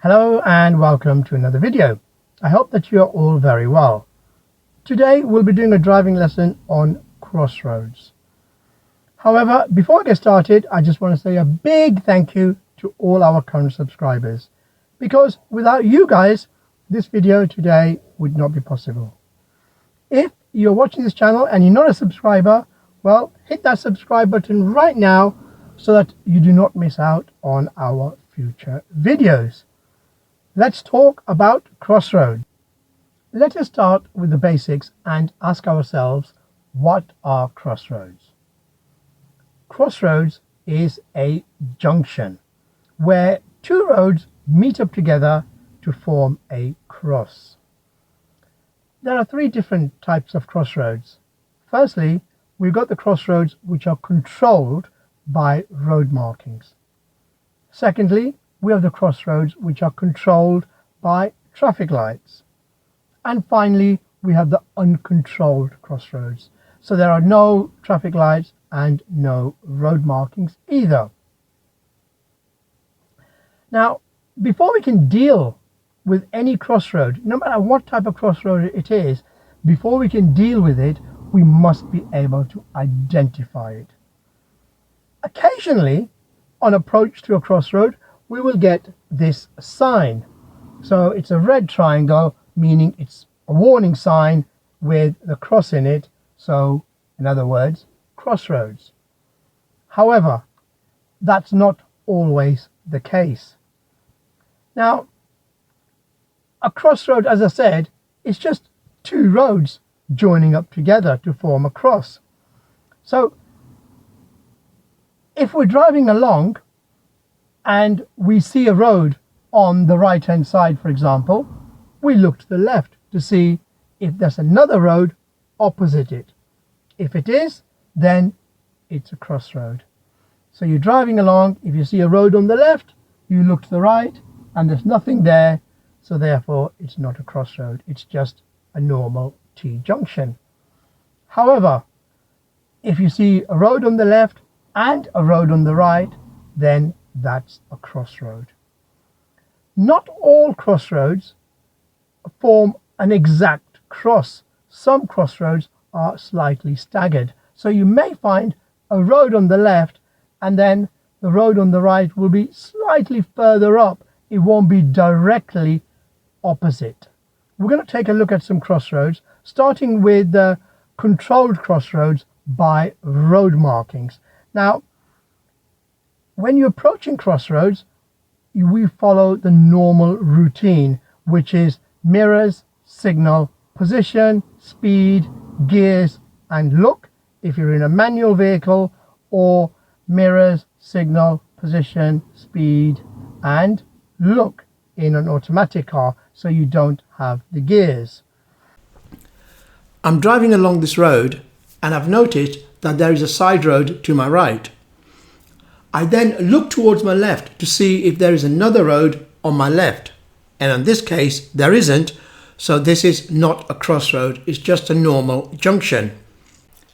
Hello and welcome to another video. I hope that you are all very well. Today we'll be doing a driving lesson on crossroads. However, before I get started, I just want to say a big thank you to all our current subscribers, because without you guys, this video today would not be possible. If you're watching this channel and you're not a subscriber, well, hit that subscribe button right now so that you do not miss out on our future videos. Let's talk about crossroads. Let us start with the basics and ask ourselves, what are crossroads? Crossroads is a junction where two roads meet up together to form a cross. There are three different types of crossroads. Firstly, we've got the crossroads which are controlled by road markings. Secondly, we have the crossroads which are controlled by traffic lights. And finally, we have the uncontrolled crossroads. So there are no traffic lights and no road markings either. Now, before we can deal with any crossroad, no matter what type of crossroad it is, before we can deal with it, we must be able to identify it. Occasionally, on approach to a crossroad, we will get this sign. So it's a red triangle, meaning it's a warning sign with the cross in it. So in other words, crossroads. However, that's not always the case. Now, a crossroad, as I said, is just two roads joining up together to form a cross. So if we're driving along and we see a road on the right hand side, for example, we look to the left to see if there's another road opposite it. If it is, then it's a crossroad. So you're driving along, if you see a road on the left, you look to the right and there's nothing there, so therefore it's not a crossroad, it's just a normal T-junction. However, if you see a road on the left and a road on the right, then that's a crossroad. Not all crossroads form an exact cross. Some crossroads are slightly staggered. So you may find a road on the left and then the road on the right will be slightly further up. It won't be directly opposite. We're going to take a look at some crossroads, starting with the controlled crossroads by road markings. Now, when you're approaching crossroads, we follow the normal routine, which is mirrors, signal, position, speed, gears, and look if you're in a manual vehicle, or mirrors, signal, position, speed, and look in an automatic car, so you don't have the gears. I'm driving along this road and I've noticed that there is a side road to my right. I then look towards my left to see if there is another road on my left, and in this case there isn't, so this is not a crossroad, it's just a normal junction.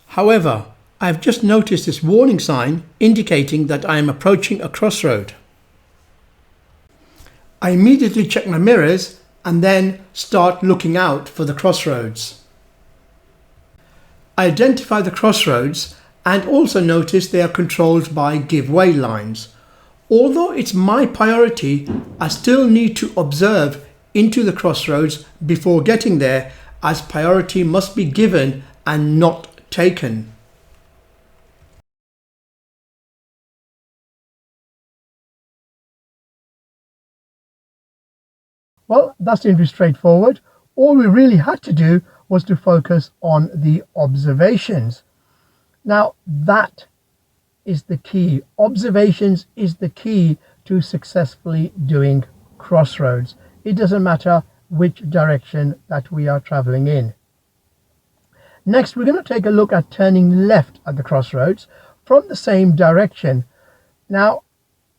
However, I've just noticed this warning sign indicating that I am approaching a crossroad. I immediately check my mirrors and then start looking out for the crossroads. I identify the crossroads and also notice they are controlled by give way lines. Although it's my priority, I still need to observe into the crossroads before getting there, as priority must be given and not taken. Well, that seemed to be straightforward. All we really had to do was to focus on the observations. Now, that is the key. Observations is the key to successfully doing crossroads. It doesn't matter which direction that we are traveling in. Next, we're going to take a look at turning left at the crossroads from the same direction. Now,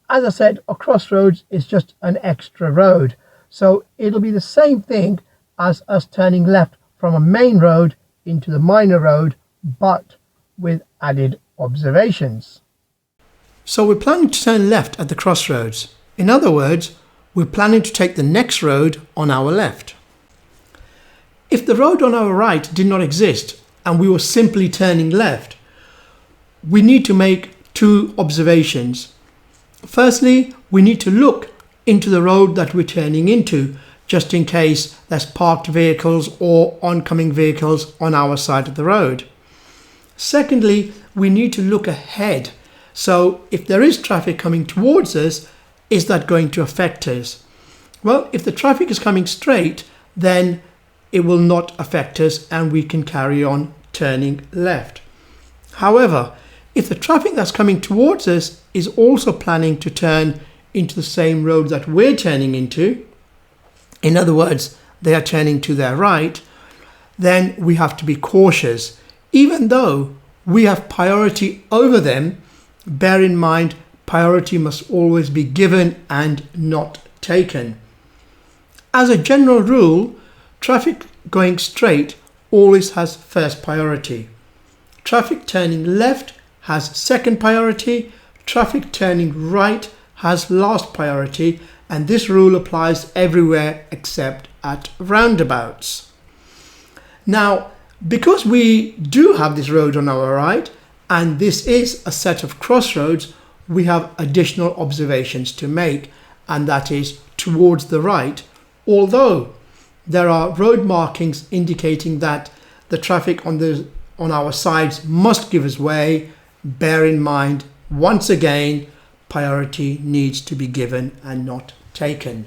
as I said, a crossroads is just an extra road. So it'll be the same thing as us turning left from a main road into the minor road, but with added observations. So we're planning to turn left at the crossroads. In other words, we're planning to take the next road on our left. If the road on our right did not exist and we were simply turning left, we need to make two observations. Firstly, we need to look into the road that we're turning into, just in case there's parked vehicles or oncoming vehicles on our side of the road. Secondly, we need to look ahead. So if there is traffic coming towards us, is that going to affect us? Well, if the traffic is coming straight, then it will not affect us and we can carry on turning left. However, if the traffic that's coming towards us is also planning to turn into the same road that we're turning into, in other words, they are turning to their right, then we have to be cautious. Even though we have priority over them, bear in mind, priority must always be given and not taken. As a general rule, traffic going straight always has first priority. Traffic turning left has second priority. Traffic turning right has last priority, and this rule applies everywhere except at roundabouts. Now, because we do have this road on our right, and this is a set of crossroads, we have additional observations to make, and that is towards the right. Although there are road markings indicating that the traffic on our sides must give us way, bear in mind, once again, priority needs to be given and not taken.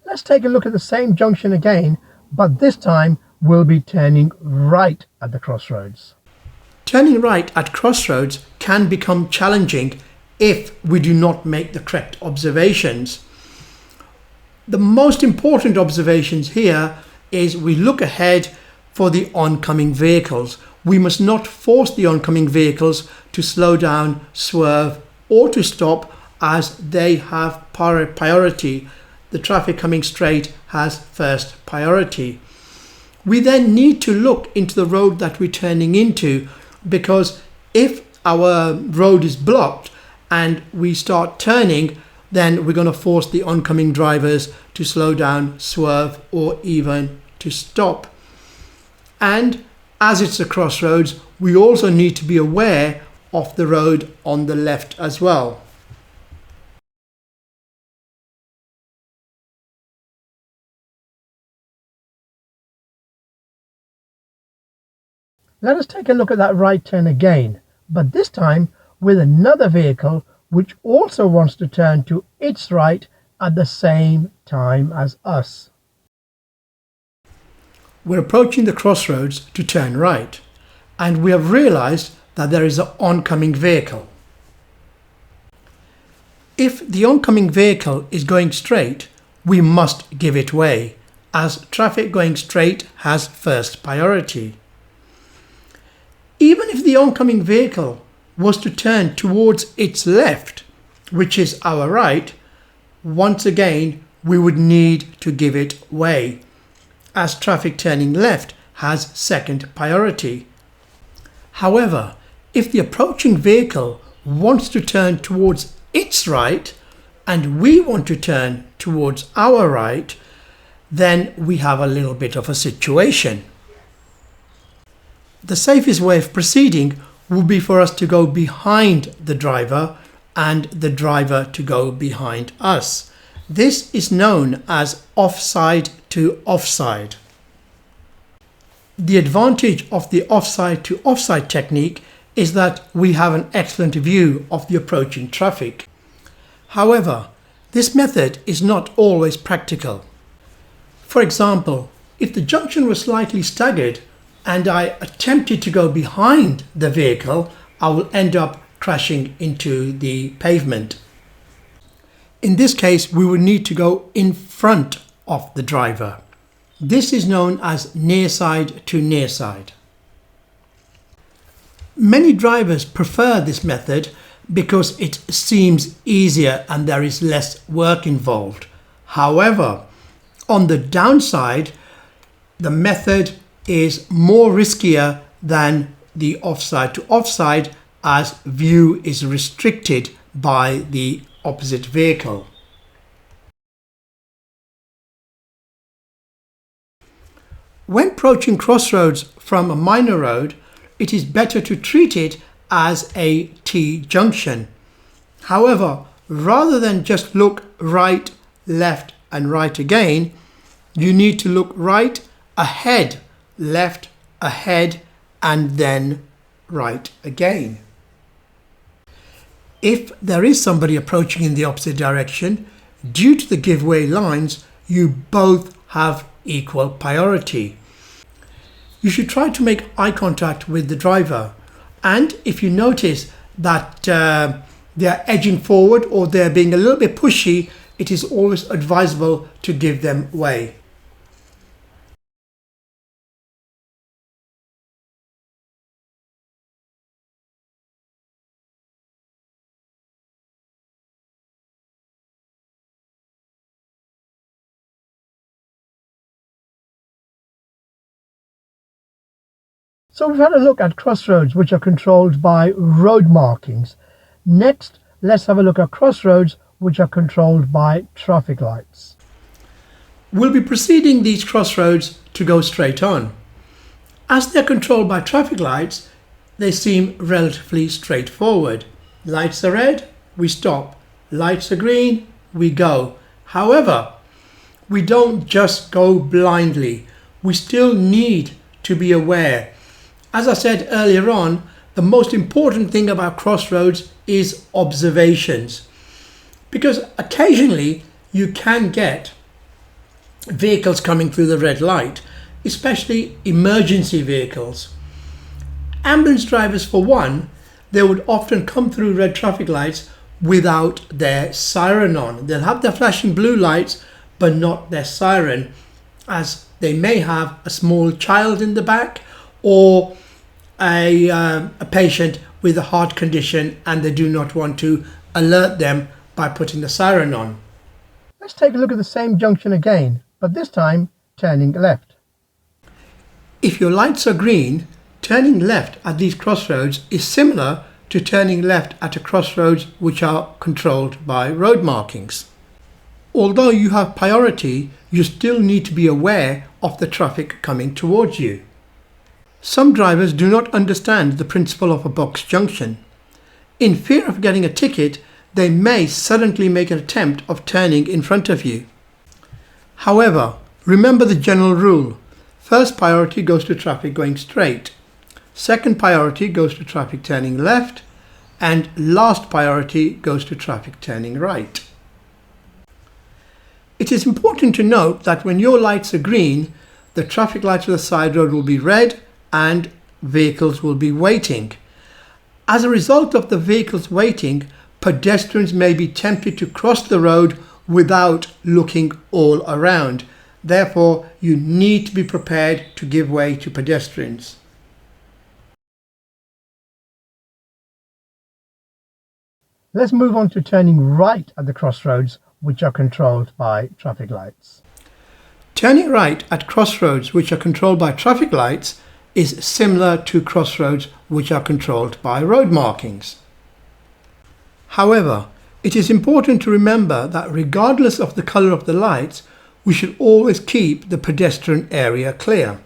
Let's take a look at the same junction again, but this time we'll be turning right at the crossroads. Turning right at crossroads can become challenging if we do not make the correct observations. The most important observations here is we look ahead for the oncoming vehicles. We must not force the oncoming vehicles to slow down, swerve, or to stop, as they have priority. The traffic coming straight has first priority. We then need to look into the road that we're turning into, because if our road is blocked and we start turning, then we're going to force the oncoming drivers to slow down, swerve, or even to stop. And as it's a crossroads, we also need to be aware of the road on the left as well. Let us take a look at that right turn again, but this time with another vehicle which also wants to turn to its right at the same time as us. We're approaching the crossroads to turn right, and we have realized that there is an oncoming vehicle. If the oncoming vehicle is going straight, we must give it way, as traffic going straight has first priority. Even if the oncoming vehicle was to turn towards its left, which is our right, once again we would need to give it way, as traffic turning left has second priority. However, if the approaching vehicle wants to turn towards its right and we want to turn towards our right, then we have a little bit of a situation. The safest way of proceeding would be for us to go behind the driver and the driver to go behind us. This is known as offside to offside. The advantage of the offside to offside technique is that we have an excellent view of the approaching traffic. However, this method is not always practical. For example, if the junction was slightly staggered and I attempted to go behind the vehicle, I will end up crashing into the pavement. In this case, we would need to go in front of the driver. This is known as nearside to nearside. Many drivers prefer this method because it seems easier and there is less work involved. However, on the downside, the method is more riskier than the offside to offside, as view is restricted by the opposite vehicle. When approaching crossroads from a minor road, it is better to treat it as a T-junction. However, rather than just look right, left and right again, you need to look right, ahead, left, ahead and then right again. If there is somebody approaching in the opposite direction, due to the giveaway lines, you both have equal priority. You should try to make eye contact with the driver, and if you notice that they are edging forward or they're being a little bit pushy, it is always advisable to give them way. So we've had a look at crossroads which are controlled by road markings. Next, let's have a look at crossroads which are controlled by traffic lights. We'll be proceeding these crossroads to go straight on. As they're controlled by traffic lights, they seem relatively straightforward. Lights are red, we stop. Lights are green, we go. However, we don't just go blindly. We still need to be aware. As I said earlier on, the most important thing about crossroads is observations, because occasionally you can get vehicles coming through the red light, especially emergency vehicles. Ambulance drivers, for one, they would often come through red traffic lights without their siren on. They'll have their flashing blue lights but not their siren, as they may have a small child in the back or a patient with a heart condition, and they do not want to alert them by putting the siren on. Let's take a look at the same junction again, but this time turning left. If your lights are green, turning left at these crossroads is similar to turning left at a crossroads which are controlled by road markings. Although you have priority, you still need to be aware of the traffic coming towards you. Some drivers do not understand the principle of a box junction. In fear of getting a ticket, they may suddenly make an attempt of turning in front of you. However, remember the general rule. First priority goes to traffic going straight. Second priority goes to traffic turning left. And last priority goes to traffic turning right. It is important to note that when your lights are green, the traffic lights of the side road will be red and vehicles will be waiting. As a result of the vehicles waiting, pedestrians may be tempted to cross the road without looking all around. Therefore, you need to be prepared to give way to pedestrians. Let's move on to turning right at the crossroads, which are controlled by traffic lights. Turning right at crossroads which are controlled by traffic lights is similar to crossroads which are controlled by road markings. However, it is important to remember that regardless of the colour of the lights, we should always keep the pedestrian area clear.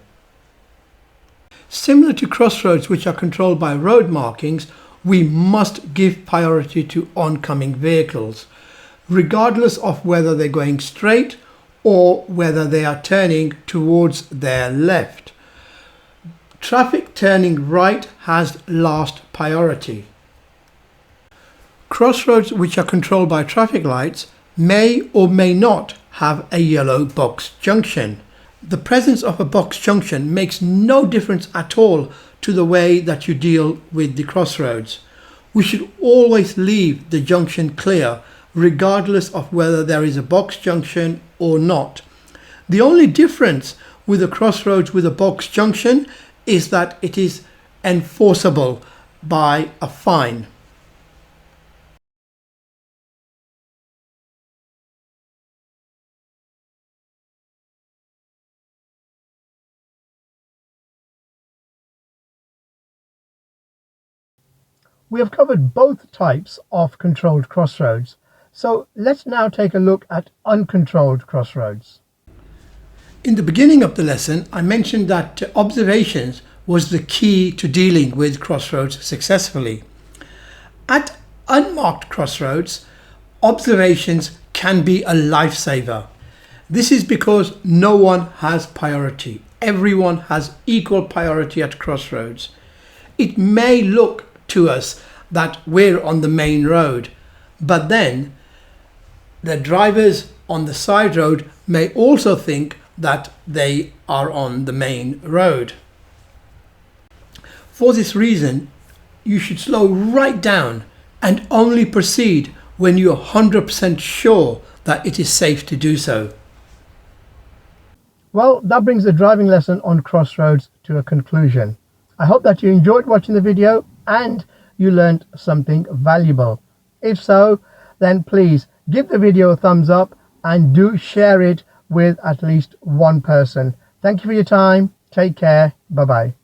Similar to crossroads which are controlled by road markings, we must give priority to oncoming vehicles, regardless of whether they're going straight or whether they are turning towards their left. Traffic turning right has last priority. Crossroads which are controlled by traffic lights may or may not have a yellow box junction. The presence of a box junction makes no difference at all to the way that you deal with the crossroads. We should always leave the junction clear, regardless of whether there is a box junction or not. The only difference with a crossroads with a box junction is that it is enforceable by a fine. We have covered both types of controlled crossroads, so let's now take a look at uncontrolled crossroads. In the beginning of the lesson, I mentioned that observations was the key to dealing with crossroads successfully. At unmarked crossroads, observations can be a lifesaver. This is because no one has priority. Everyone has equal priority at crossroads. It may look to us that we're on the main road, but then the drivers on the side road may also think that they are on the main road. For this reason, you should slow right down and only proceed when you're 100% sure that it is safe to do so. Well, that brings the driving lesson on crossroads to a conclusion. I hope that you enjoyed watching the video and you learned something valuable. If so, then please give the video a thumbs up and do share it with at least one person. Thank you for your time. Take care. Bye-bye.